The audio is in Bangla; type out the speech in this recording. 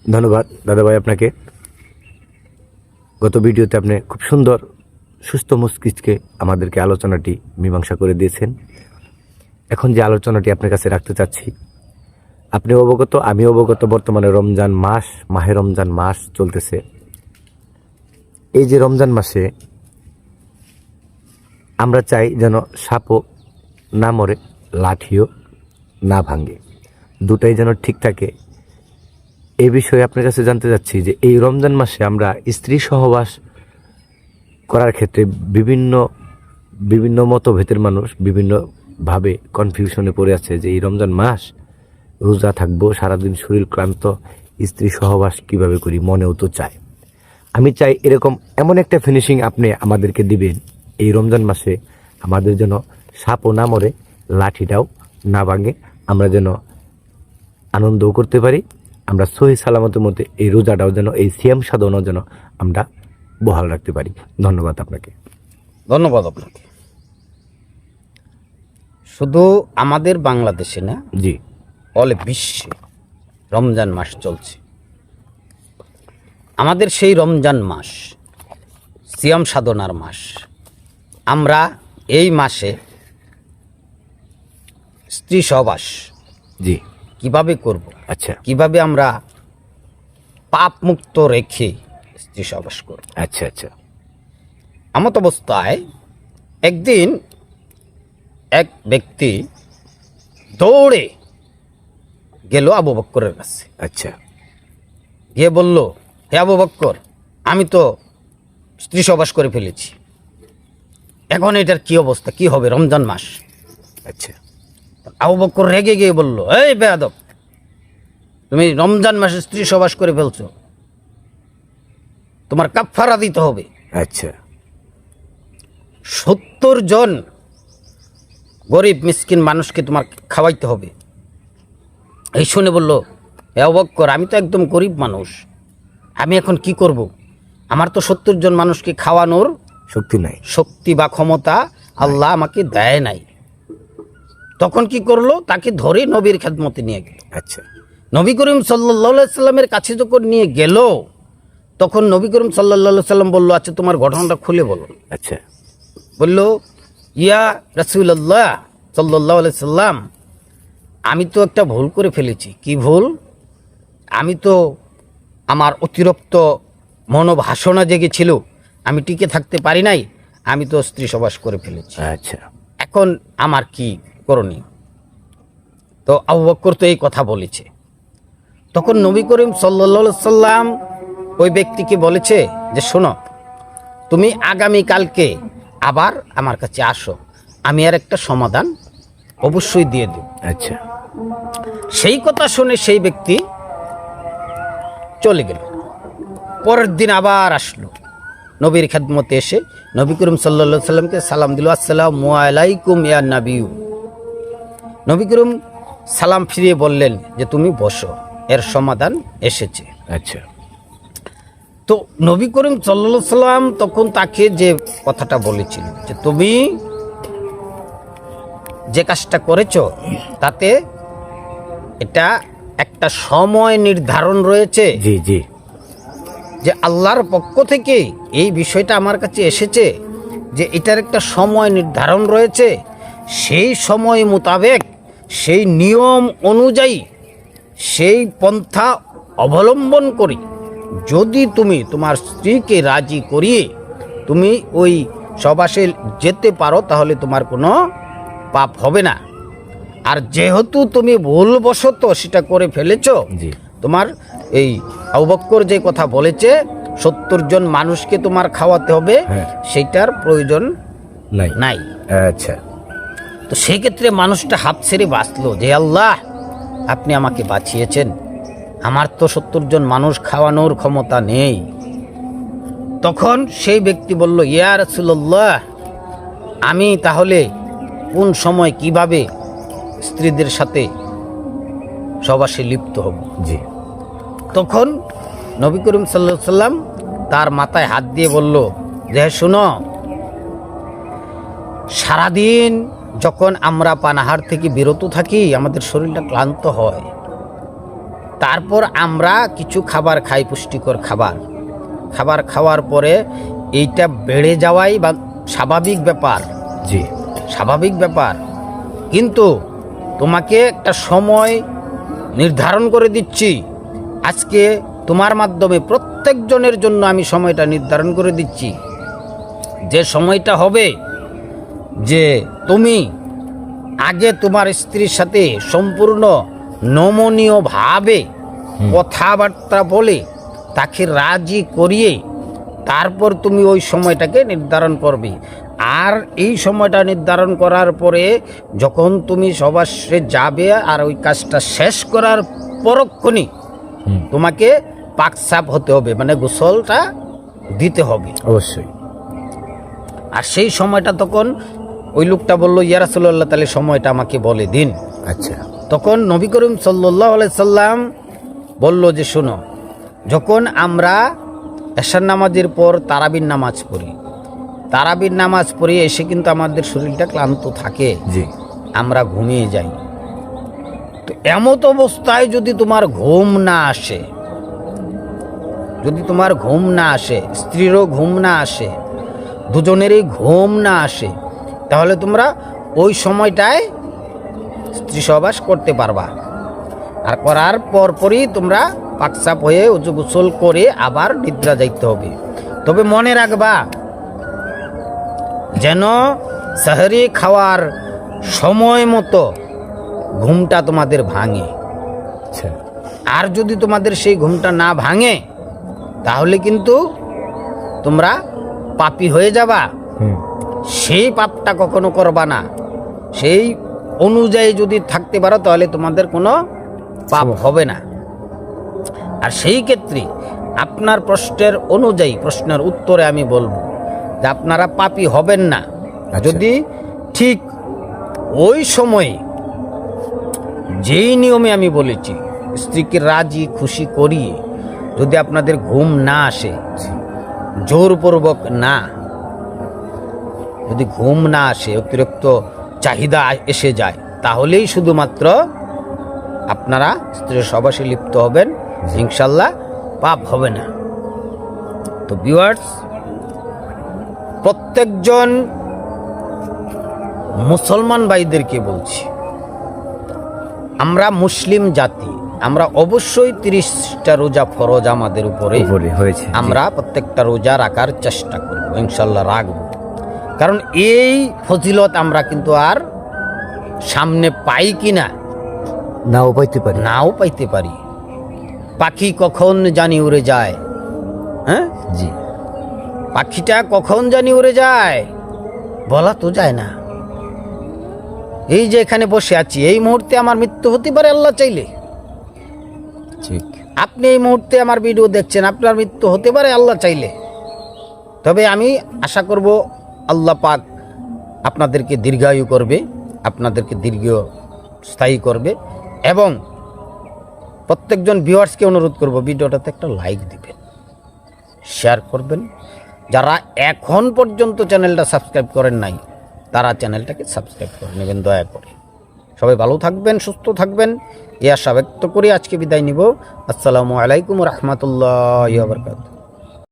ধন্যবাদ দাদাভাই আপনাকে। গত ভিডিওতে আপনি খুব সুন্দর সুস্থ মস্তিষ্কে আমাদেরকে আলোচনাটি মীমাংসা করে দিয়েছেন। এখন যে আলোচনাটি আপনার কাছে রাখতে চাচ্ছি, আপনি অবগত, আমি অবগত, বর্তমানে রমজান মাস, মাহে রমজান মাস চলতেছে। এই যে রমজান মাসে আমরা চাই যেন সাপও না মরে, লাঠিও না ভাঙে, দুটাই যেন ঠিক থাকে। এই বিষয়ে আপনার কাছে জানতে চাচ্ছি যে এই রমজান মাসে আমরা স্ত্রী সহবাস করার ক্ষেত্রে বিভিন্ন মতভেদের মানুষ বিভিন্নভাবে কনফিউশনে পড়ে আছে যে এই রমজান মাস রোজা থাকবো, সারাদিন শরীর ক্লান্ত, স্ত্রী সহবাস কিভাবে করি, মনেও তো চায়। আমি চাই এরকম এমন একটা ফিনিশিং আপনি আমাদেরকে দিবেন এই রমজান মাসে, আমাদের যেন সাপও না মরে, লাঠিটাও না ভাঙে, আমরা যেন আনন্দও করতে পারি, আমরা সহি সালামতের মধ্যে এই রোজাটাও যেন, এই সিয়াম সাধনও যেন আমরা বহাল রাখতে পারি। ধন্যবাদ আপনাকে। ধন্যবাদ আপনাকে। শুধু আমাদের বাংলাদেশে না, জি, অল বিশ্বে রমজান মাস চলছে। আমাদের সেই রমজান মাস সিয়াম সাধনার মাস। আমরা এই মাসে স্ত্রী সহবাস জি, কিভাবে করব, আচ্ছা কিভাবে আমরা পাপ মুক্ত রেখে স্ত্রী সহবাস করব। আচ্ছা আচ্ছা এমত অবস্থায় একদিন এক ব্যক্তি দৌড়ে গেল আবু বক্করের কাছে। আচ্ছা গিয়ে বলল, হে আবু বক্কর, আমি তো স্ত্রী সহবাস করে ফেলেছি, এখন এটার কি অবস্থা, কি হবে? রমজান মাস। আচ্ছা আবু বক্কর রেগে গিয়ে বলল, এই বেয়াদব, তুমি রমজান মাসে স্ত্রী সহবাস করে ফেলছো, তোমার কাফফারা দিতে হবে। আচ্ছা 70 জন গরিব মিসকিন মানুষকে তোমার খাওয়াইতে হবে। এই শুনে বলল, হে আবু বক্কর, আমি তো একদম গরিব মানুষ, আমি এখন কি করব? আমার তো 70 জন মানুষকে খাওয়ানোর শক্তি নাই, শক্তি বা ক্ষমতা আল্লাহ আমাকে দেয় নাই। তখন কি করলো? তাকে ধরে নবীর খেদমতে নিয়ে গেল। আচ্ছা নবী করিম সাল্লাল্লাহু আলাইহি সাল্লামের কাছে যখন নিয়ে গেল, তখন নবী করিম সাল্লাল্লাহু আলাইহি সাল্লাম বলল, আচ্ছা তোমার ঘটনাটা খুলে বলো। আচ্ছা বলল, ইয়া রাসূলুল্লাহ সাল্লাল্লাহু আলাইহি সাল্লাম, আমি তো একটা ভুল করে ফেলেছি। কি ভুল? আমি তো, আমার অতিরিক্ত মনোবাসনা জেগেছিল, আমি টিকে থাকতে পারি নাই, আমি তো স্ত্রী সহবাস করে ফেলেছি। আচ্ছা এখন আমার কি করণীয়? তো আবু বকর তো এই কথা বলেছে। তখন নবী করিম সাল্লাল্লাহু আলাইহি সাল্লাম ওই ব্যক্তিকে বলেছে যে, শোনো, তুমি আগামী কালকে আবার আমার কাছে আসো, আমি আর একটা সমাধান অবশ্যই দিয়ে দেব। আচ্ছা সেই কথা শুনে সেই ব্যক্তি চলে গেল। পরের দিন আবার আসলো, নবীর খেদমতে এসে নবী করিম সাল্লাল্লাহু আলাইহি সাল্লামকে সালাম দিল, আসসালামু আলাইকুম ইয়া নবিয়্যু। নবী করিম সালাম ফিরিয়ে বললেন যে, তুমি বসো, এর সমাধান এসেছে। আচ্ছা তো নবী করিম সাল্লাল্লাহু আলাইহি সাল্লাম তখন তাকে যে কথাটা বলেছিল যে, তুমি যে কাজটা করেছো তাতে এটা একটা সময় নির্ধারণ রয়েছে, জি জি যে আল্লাহর পক্ষ থেকে এই বিষয়টা আমার কাছে এসেছে, যে এটার একটা সময় নির্ধারণ রয়েছে। সেই সময় মোতাবেক, সেই নিয়ম অনুযায়ী, সেই পন্থা অবলম্বন করি যদি তুমি তোমার স্ত্রীকে রাজি করিয়ে তুমি ওই সহবাসে যেতে পারো, তাহলে তোমার কোনো পাপ হবে না। আর যেহেতু তুমি ভুলবশত সেটা করে ফেলেছো, জি তোমার এই আবু বকর যে কথা বলেছে 70 জন মানুষকে তোমার খাওয়াতে হবে, হ্যাঁ। সেইটার প্রয়োজন নাই নাই। আচ্ছা তো সেই ক্ষেত্রে মানুষটা হাত ছেড়ে বাঁচলো যে, আল্লাহ আপনি আমাকে বাঁচিয়েছেন, আমার তো 70 জন মানুষ খাওয়ানোর ক্ষমতা নেই। তখন সেই ব্যক্তি বলল, ইয়া রাসূলুল্লাহ, আমি তাহলে কোন সময় কিভাবে স্ত্রীদের সাথে সহবাসে লিপ্ত হব? জি তখন নবী করিম সাল্লাল্লাহু আলাইহি সাল্লাম তার মাথায় হাত দিয়ে বলল যে, শুনো, সারাদিন যখন আমরা পানাহার থেকে বিরত থাকি আমাদের শরীরটা ক্লান্ত হয়, তারপর আমরা কিছু খাবার খাই, পুষ্টিকর খাবার খাওয়ার পরে এইটা বেড়ে যাওয়াই বা স্বাভাবিক ব্যাপার, জি স্বাভাবিক ব্যাপার। কিন্তু তোমাকে একটা সময় নির্ধারণ করে দিচ্ছি, আজকে তোমার মাধ্যমে প্রত্যেকজনের জন্য আমি সময়টা নির্ধারণ করে দিচ্ছি। যে সময়টা হবে যে তুমি আগে তোমার স্ত্রীর সাথে সম্পূর্ণ নমনীয়ভাবে কথাবার্তা বলে তাকে রাজি করিয়ে তারপর তুমি ওই সময়টাকে নির্ধারণ করবে। আর এই সময়টা নির্ধারণ করার পরে যখন তুমি সবার সাথে যাবে আর ওই কাজটা শেষ করার পরক্ষণই তোমাকে পাকসাপ হতে হবে, মানে গোসলটা দিতে হবে অবশ্যই। আর সেই সময়টা তখন ওই লোকটা বলল, ইয়া রাসূলুল্লাহ, তাহলে সময়টা আমাকে বলে দিন। আচ্ছা, তখন নবী করিম সাল্লাল্লাহু আলাইহি সাল্লাম বলল যে শোনো, যখন আমরা এশার নামাজের পর তারাবির নামাজ পড়ি, তারাবির নামাজ পড়ে এসে কিন্তু আমাদের শরীরটা ক্লান্ত থাকে, জি আমরা ঘুমিয়ে যাই। তো এমত অবস্থায় যদি তোমার ঘুম না আসে, যদি তোমার ঘুম না আসে, স্ত্রীরও ঘুম না আসে, দুজনেরই ঘুম না আসে, তাহলে তোমরা ওই সময়টায় স্ত্রী সহবাস করতে পারবা। আর করার পরপরই তোমরা পাকসাপ হয়ে উজু গোসল করে আবার নিদ্রা যাইতে হবে। তবে মনে রাখবা যেন সাহরি খাওয়ার সময় মতো ঘুমটা তোমাদের ভাঙে। আচ্ছা, আর যদি তোমাদের সেই ঘুমটা না ভাঙে তাহলে কিন্তু তোমরা পাপী হয়ে যাবা। সেই পাপটা কখনো করবা না। সেই অনুযায়ী যদি থাকতে পারো তাহলে তোমাদের কোনো পাপ হবে না। আর সেই ক্ষেত্রে আপনার প্রশ্নের অনুযায়ী, প্রশ্নের উত্তরে আমি বলবো যে আপনারা পাপী হবেন না যদি ঠিক ওই সময়ে যেই নিয়মে আমি বলেছি স্ত্রীকে রাজি খুশি করিয়ে যদি আপনাদের ঘুম না আসে, জোরপূর্বক না, যদি ঘুম না আসে, অতিরিক্ত চাহিদা এসে যায়, তাহলেই শুধুমাত্র আপনারা স্ত্রীর সহবাসে লিপ্ত হবেন, ইনশাল্লাহ পাপ হবে না। তো ভিউয়ার্স, প্রত্যেকজন মুসলমান ভাইদেরকে বলছি, আমরা মুসলিম জাতি, আমরা অবশ্যই 30টা রোজা ফরজ আমাদের উপরে হয়েছে, আমরা প্রত্যেকটা রোজা রাখার চেষ্টা করব, ইনশাল্লাহ রাখব। কারণ এই ফজিলত আমরা কিন্তু আর সামনে পাই কিনা, নাও পাইতে পারি, নাও পাইতে পারি। পাখি কখন জানি উড়ে যায়, হ্যাঁ জি পাখিটা কখন জানি উড়ে যায় বলা তো যায় না। এই যে এখানে বসে আছি, এই মুহূর্তে আমার মৃত্যু হতে পারে আল্লাহ চাইলে। ঠিক, আপনি এই মুহূর্তে আমার ভিডিও দেখছেন, আপনার মৃত্যু হতে পারে আল্লাহ চাইলে। তবে আমি আশা করব আল্লাহ পাক আপনাদেরকে দীর্ঘায়ু করবে, আপনাদেরকে দীর্ঘস্থায়ী করবে। এবং প্রত্যেকজন ভিউয়ার্সকে অনুরোধ করব, ভিডিওটাতে একটা লাইক দিবেন, শেয়ার করবেন। যারা এখন পর্যন্ত চ্যানেলটা সাবস্ক্রাইব করেন নাই তারা চ্যানেলটাকে সাবস্ক্রাইব করে নেবেন দয়া করে। সবাই ভালো থাকবেন, সুস্থ থাকবেন, এই আশা ব্যক্ত করে আজকে বিদায় নিব। আসসালামু আলাইকুম রহমতুল্লাহি ওয়া বারাকাতুহু।